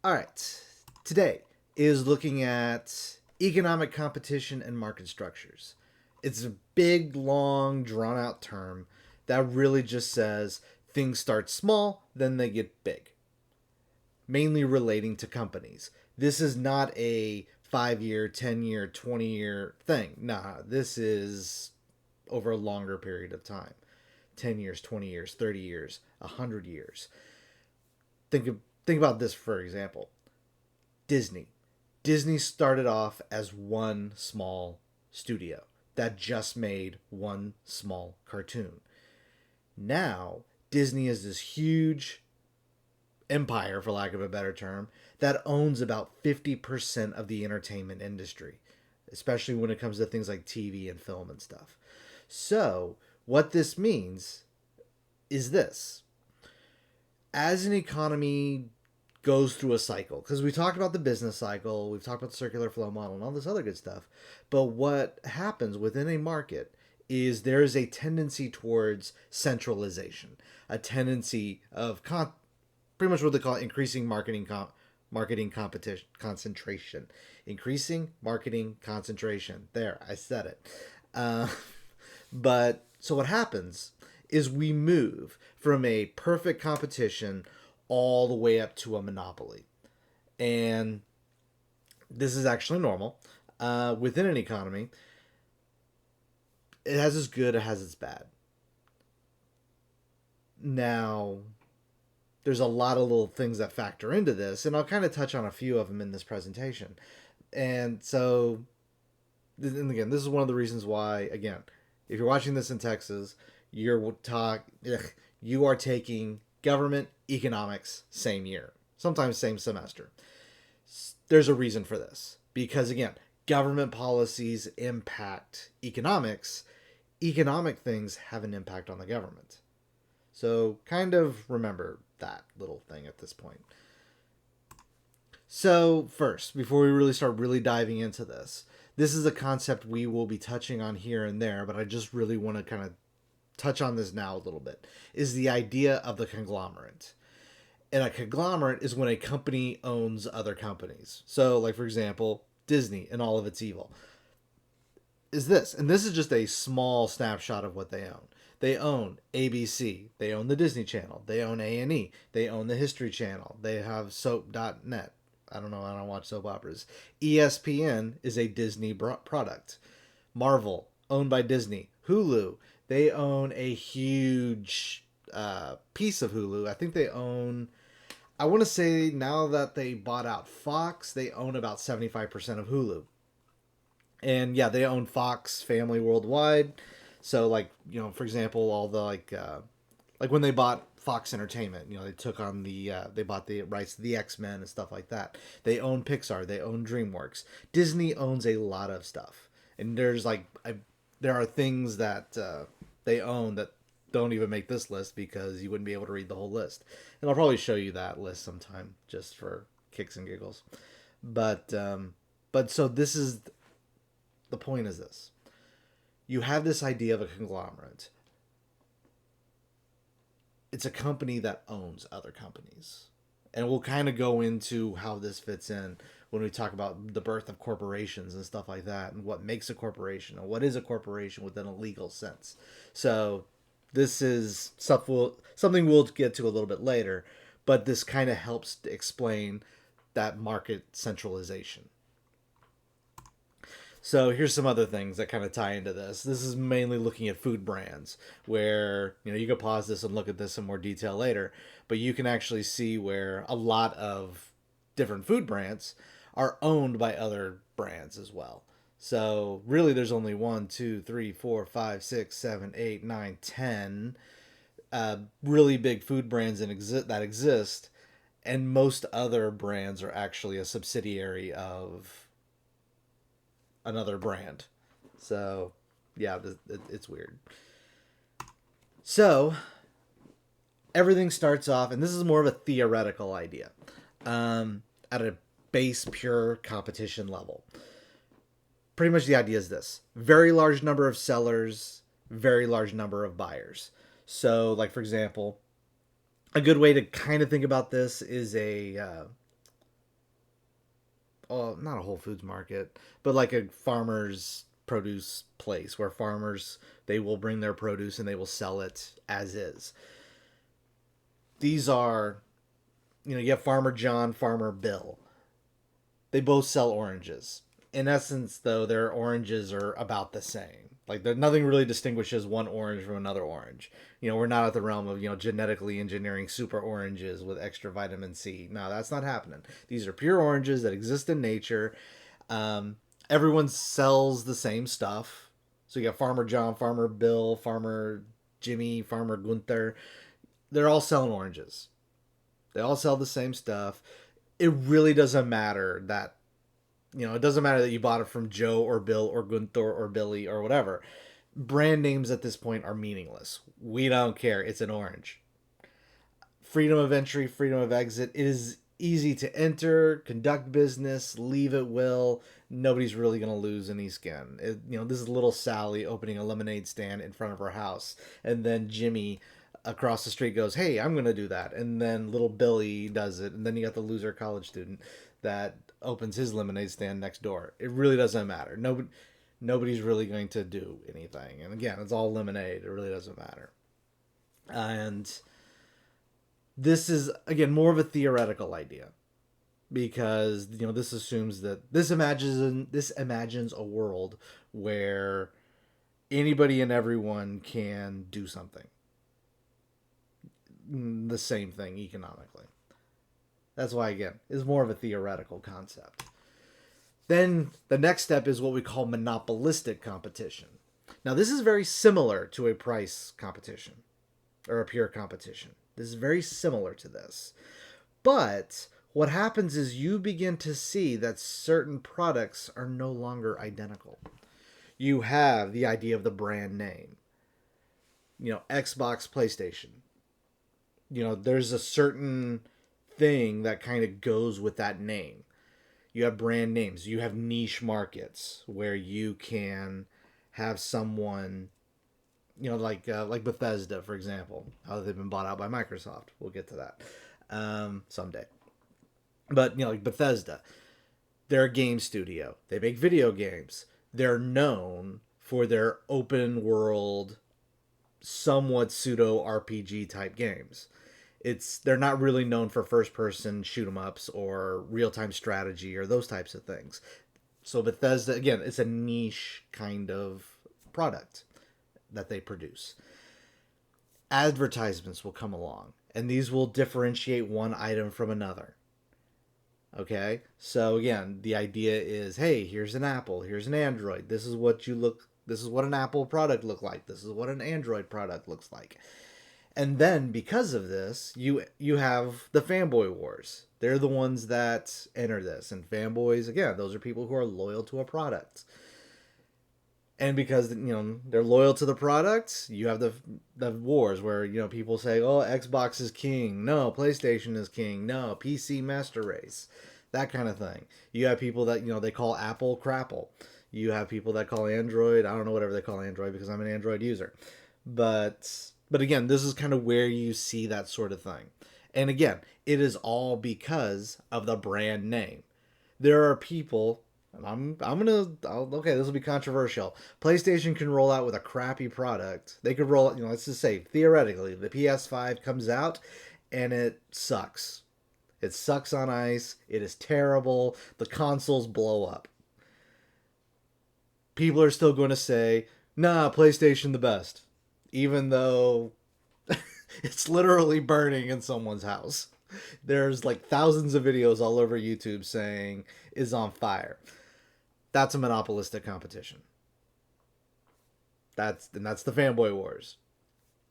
All right. Today is looking at economic competition and market structures. It's a big, long, drawn out term that really just says things start small, then they get big, mainly relating to companies. This is not a 5 year, 10 year, 20 year thing. Nah, this is over a longer period of time 10 years, 20 years, 30 years, 100 years. Think about this, for example. Disney. Disney started off as one small studio that just made one small cartoon. Now, Disney is this huge empire, for lack of a better term, that owns about 50% of the entertainment industry, especially when it comes to things like TV and film and stuff. So, what this means is this: as an economy goes through a cycle, because we talked about the business cycle, we've talked about the circular flow model and all this other good stuff, but what happens within a market is there is a tendency towards centralization, a tendency of pretty much what they call increasing marketing competition concentration, increasing marketing concentration. There, I said it. Uh, but so what happens is we move from a perfect competition all the way up to a monopoly. And this is actually normal within an economy. It has its good, it has its bad. Now, there's a lot of little things that factor into this, and I'll kind of touch on a few of them in this presentation. And so, and again, this is one of the reasons why, again, if you're watching this in Texas, you are taking government economics same year, sometimes same semester. There's a reason for this, because again, government policies impact economics. Economic things have an impact on the government. So kind of remember that little thing at this point. So first, before we really start diving into this is a concept we will be touching on here and there, but I just really want to kind of touch on this now a little bit, is the idea of the conglomerate. And a conglomerate is when a company owns other companies. So, like, for example, Disney and all of its evil is this. And this is just a small snapshot of what they own. They own ABC. They own the Disney Channel. They own A&E. They own the History Channel. They have soap.net. I don't know. I don't watch soap operas. ESPN is a Disney product. Marvel, owned by Disney. Hulu, they own a huge piece of Hulu. I think they own, I want to say now that they bought out Fox, they own about 75% of Hulu. And yeah, they own Fox Family Worldwide. So, like, for example, all the like when they bought Fox Entertainment, they took on they bought the rights to the X-Men and stuff like that. They own Pixar, they own DreamWorks. Disney owns a lot of stuff. And there's there are things that they own that don't even make this list because you wouldn't be able to read the whole list. And I'll probably show you that list sometime just for kicks and giggles. But so this is the point is this. You have this idea of a conglomerate. It's a company that owns other companies. And we'll kind of go into how this fits in when we talk about the birth of corporations and stuff like that, and what makes a corporation, and what is a corporation within a legal sense. So this is something we'll get to a little bit later, but this kind of helps to explain that market centralization. So here's some other things that kind of tie into this. This is mainly looking at food brands, where you can pause this and look at this in more detail later, but you can actually see where a lot of different food brands are owned by other brands as well. So really, there's only 1, 2, 3, 4, 5, 6, 7, 8, 9, 10 really big food brands that exist, and most other brands are actually a subsidiary of another brand. So yeah, it's weird. So everything starts off, and this is more of a theoretical idea, at a base pure competition level. Pretty much the idea is this: very large number of sellers, very large number of buyers. So, like, for example, a good way to kind of think about this is not a Whole Foods market, but like a farmer's produce place where farmers, they will bring their produce and they will sell it as is. These are, you have Farmer John, Farmer Bill. They both sell oranges. In essence, though, their oranges are about the same. Like, nothing really distinguishes one orange from another orange. We're not at the realm of, genetically engineering super oranges with extra vitamin C. No, that's not happening. These are pure oranges that exist in nature. Everyone sells the same stuff. So you got Farmer John, Farmer Bill, Farmer Jimmy, Farmer Gunther. They're all selling oranges. They all sell the same stuff. It really doesn't matter that, it doesn't matter that you bought it from Joe or Bill or Gunther or Billy or whatever. Brand names at this point are meaningless. We don't care. It's an orange. Freedom of entry, freedom of exit. It is easy to enter, conduct business, leave at will. Nobody's really going to lose any skin. This is little Sally opening a lemonade stand in front of her house. And then Jimmy across the street goes, hey, I'm going to do that. And then little Billy does it. And then you got the loser college student that opens his lemonade stand next door. It really doesn't matter. Nobody's really going to do anything. And again, it's all lemonade. It really doesn't matter. And this is, again, more of a theoretical idea. Because, this assumes that this imagines a world where anybody and everyone can do something. The same thing economically. That's why, again, it's more of a theoretical concept. Then the next step is what we call monopolistic competition. Now, this is very similar to a price competition or a pure competition. This is very similar to this. But what happens is you begin to see that certain products are no longer identical. You have the idea of the brand name. Xbox, PlayStation. There's a certain thing that kind of goes with that name. You have brand names. You have niche markets where you can have someone, like Bethesda, for example. How they've been bought out by Microsoft. We'll get to that someday. But, like Bethesda, they're a game studio. They make video games. They're known for their open world, somewhat pseudo RPG type games. They're not really known for first person shoot 'em ups or real time strategy or those types of things. So Bethesda, again, it's a niche kind of product that they produce. Advertisements will come along, and these will differentiate one item from another. Okay, so again, the idea is, hey, here's an Apple, here's an Android. This is what an Apple product looks like. This is what an Android product looks like. And then because of this, you have the fanboy wars. They're the ones that enter this. And fanboys, again, those are people who are loyal to a product. And because, they're loyal to the product, you have the wars where, people say, oh, Xbox is king. No, PlayStation is king. No, PC master race. That kind of thing. You have people that, they call Apple crapple. You have people that call Android, I don't know, whatever they call Android because I'm an Android user. But again, this is kind of where you see that sort of thing. And again, it is all because of the brand name. There are people, and okay, this will be controversial. PlayStation can roll out with a crappy product. They could roll, let's just say, theoretically, the PS5 comes out and it sucks. It sucks on ice. It is terrible. The consoles blow up. People are still going to say, nah, PlayStation the best. Even though it's literally burning in someone's house. There's like thousands of videos all over YouTube saying is on fire. That's a monopolistic competition. That's the fanboy wars.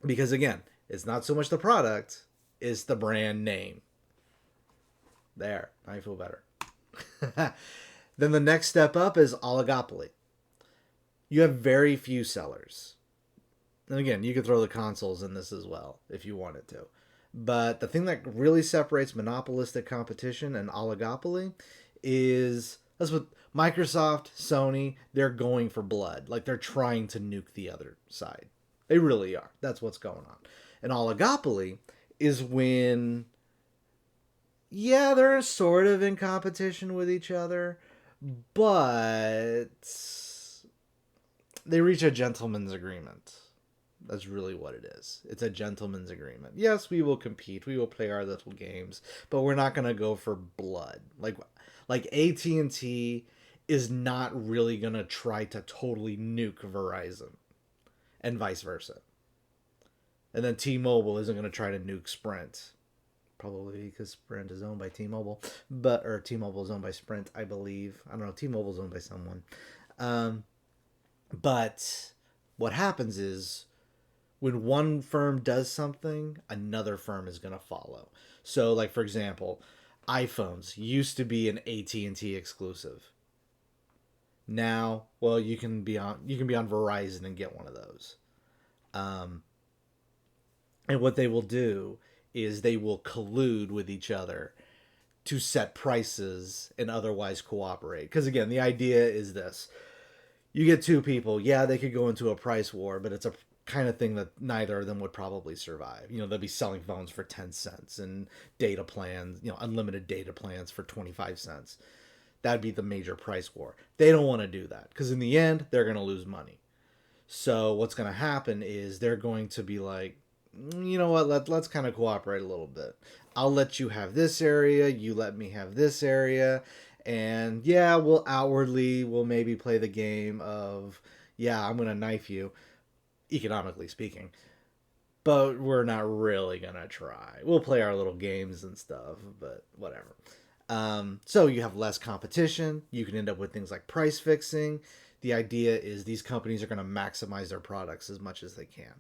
Because again, it's not so much the product, it's the brand name. There, now you feel better. Then the next step up is oligopoly. You have very few sellers. And again, you could throw the consoles in this as well if you wanted to. But the thing that really separates monopolistic competition and oligopoly is, that's what Microsoft, Sony, they're going for blood. Like, they're trying to nuke the other side. They really are. That's what's going on. And oligopoly is when Yeah, they're sort of in competition with each other, but they reach a gentleman's agreement. That's really what it is. It's a gentleman's agreement. Yes, we will compete. We will play our little games, but we're not going to go for blood. Like AT&T is not really going to try to totally nuke Verizon and vice versa. And then T-Mobile isn't going to try to nuke Sprint. Probably because Sprint is owned by T-Mobile, or T-Mobile is owned by Sprint, I believe. I don't know. T-Mobile is owned by someone. Um, but what happens is when one firm does something, another firm is going to follow. So, like for example, iPhones used to be an AT&T exclusive. Now, well, you can be on Verizon and get one of those. Um, and what they will do is they will collude with each other to set prices and otherwise cooperate. Because again, the idea is this: you get two people, yeah, they could go into a price war, but it's a kind of thing that neither of them would probably survive. They'll be selling phones for 10 cents and data plans, unlimited data plans for 25 cents. That'd be the major price war. They don't want to do that because in the end, they're going to lose money. So what's going to happen is they're going to be like, you know what, let's kind of cooperate a little bit. I'll let you have this area, you let me have this area, and yeah, we'll maybe play the game of, yeah, I'm going to knife you, economically speaking, but we're not really going to try. We'll play our little games and stuff, but whatever. So you have less competition. You can end up with things like price fixing. The idea is these companies are going to maximize their products as much as they can.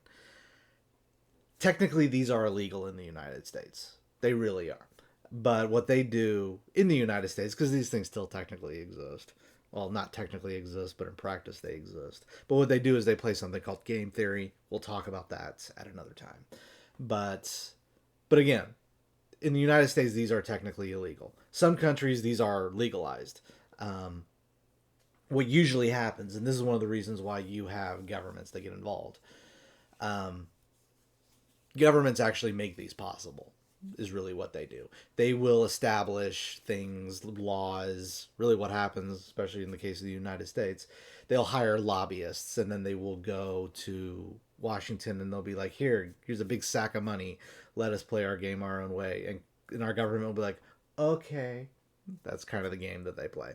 Technically, these are illegal in the United States. They really are. But what they do in the United States, because these things still technically exist, well, not technically exist, but in practice they exist. But what they do is they play something called game theory. We'll talk about that at another time. But again, in the United States, these are technically illegal. Some countries, these are legalized. What usually happens, and this is one of the reasons why you have governments that get involved. Um, Governments actually make these possible, is really what they do. They will establish things, laws. Really what happens, especially in the case of the United States, they'll hire lobbyists and then they will go to Washington and they'll be like, here's a big sack of money, let us play our game our own way. And our government will be like, okay. That's kind of the game that they play.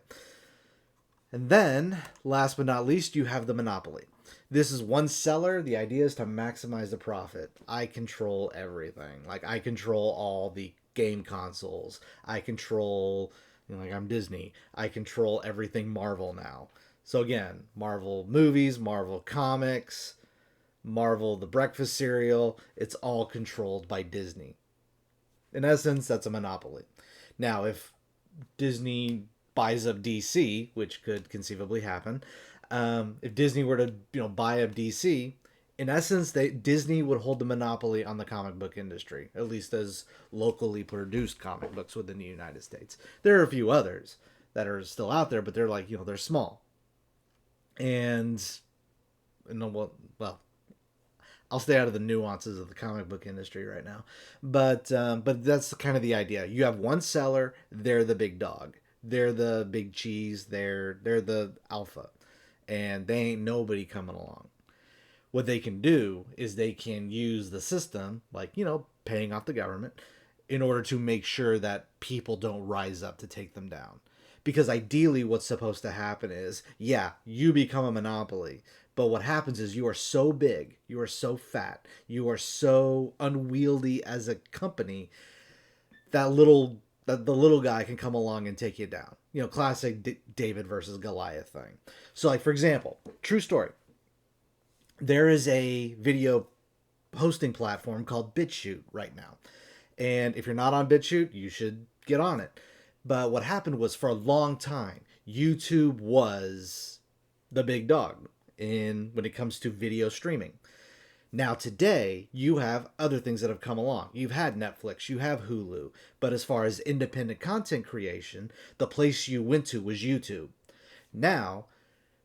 And then, last but not least, you have the monopoly. This is one seller. The idea is to maximize the profit. I control everything. Like, I control all the game consoles. I control, like I'm Disney. I control everything Marvel now. So again, Marvel movies, Marvel comics, Marvel the breakfast cereal. It's all controlled by Disney. In essence, that's a monopoly. Now, if Disney buys up DC, which could conceivably happen, if Disney were to buy up DC, in essence, Disney would hold the monopoly on the comic book industry, at least as locally produced comic books within the United States. There are a few others that are still out there, but they're like they're small. And well, I'll stay out of the nuances of the comic book industry right now, but that's kind of the idea. You have one seller; they're the big dog. They're the big cheese. They're the alpha, and they ain't nobody coming along. What they can do is they can use the system, like paying off the government, in order to make sure that people don't rise up to take them down. Because ideally, what's supposed to happen is, yeah, you become a monopoly, but what happens is you are so big, you are so fat, you are so unwieldy as a company that the little guy can come along and take you down. Classic David versus Goliath thing. So, like, for example, true story. There is a video hosting platform called BitChute right now. And if you're not on BitChute, you should get on it. But what happened was, for a long time, YouTube was the big dog when it comes to video streaming. Now today, you have other things that have come along. You've had Netflix, you have Hulu, but as far as independent content creation, the place you went to was YouTube. Now,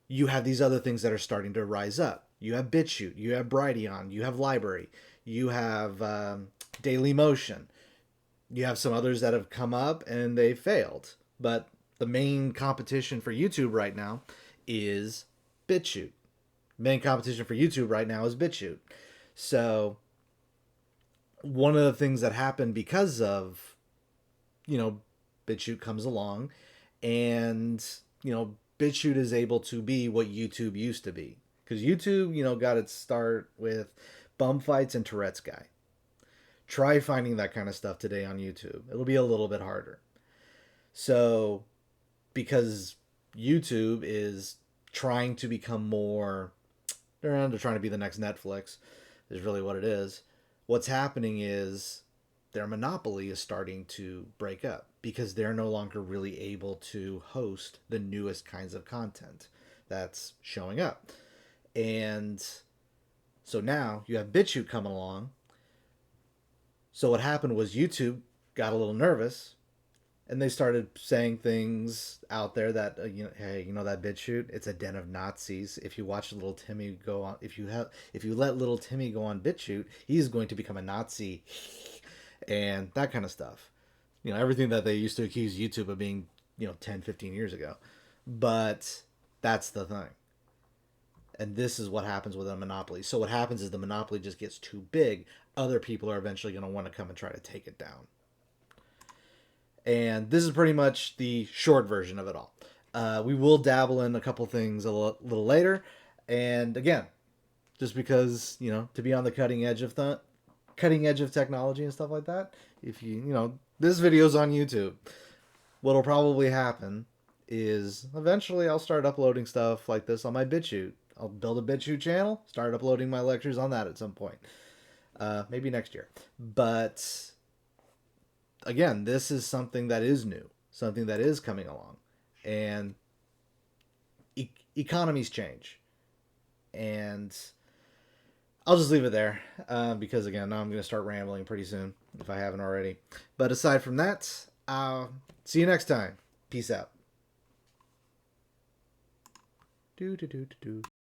you have these other things that are starting to rise up. You have BitChute, you have Brighteon, you have Library, you have Dailymotion. You have some others that have come up and they failed. But the main competition for YouTube right now is BitChute. Main competition for YouTube right now is BitChute. So one of the things that happened because of, BitChute comes along and, BitChute is able to be what YouTube used to be. Because YouTube, got its start with bum fights and Tourette's guy. Try finding that kind of stuff today on YouTube. It'll be a little bit harder. So, because YouTube is trying to become more, they're trying to be the next Netflix, is really what it is. What's happening is their monopoly is starting to break up because they're no longer really able to host the newest kinds of content that's showing up. And so now you have BitChute coming along. So what happened was YouTube got a little nervous and they started saying things out there that hey, that BitChute, it's a den of Nazis. If you watch little Timmy go on, if you let little Timmy go on BitChute, he's going to become a Nazi, and that kind of stuff. Everything that they used to accuse YouTube of being 10, 15 years ago. But that's the thing. And this is what happens with a monopoly. So what happens is the monopoly just gets too big. Other people are eventually going to want to come and try to take it down. And this is pretty much the short version of it all. We will dabble in a couple things a little later. And again, just because, to be on the cutting edge of technology and stuff like that, if this video's on YouTube, what'll probably happen is eventually I'll start uploading stuff like this on my BitChute. I'll build a BitChute channel, start uploading my lectures on that at some point. Maybe next year. But again, this is something that is new, something that is coming along. And economies change. And I'll just leave it there because, again, now I'm going to start rambling pretty soon if I haven't already. But aside from that, see you next time. Peace out. Do, do, do, do, do.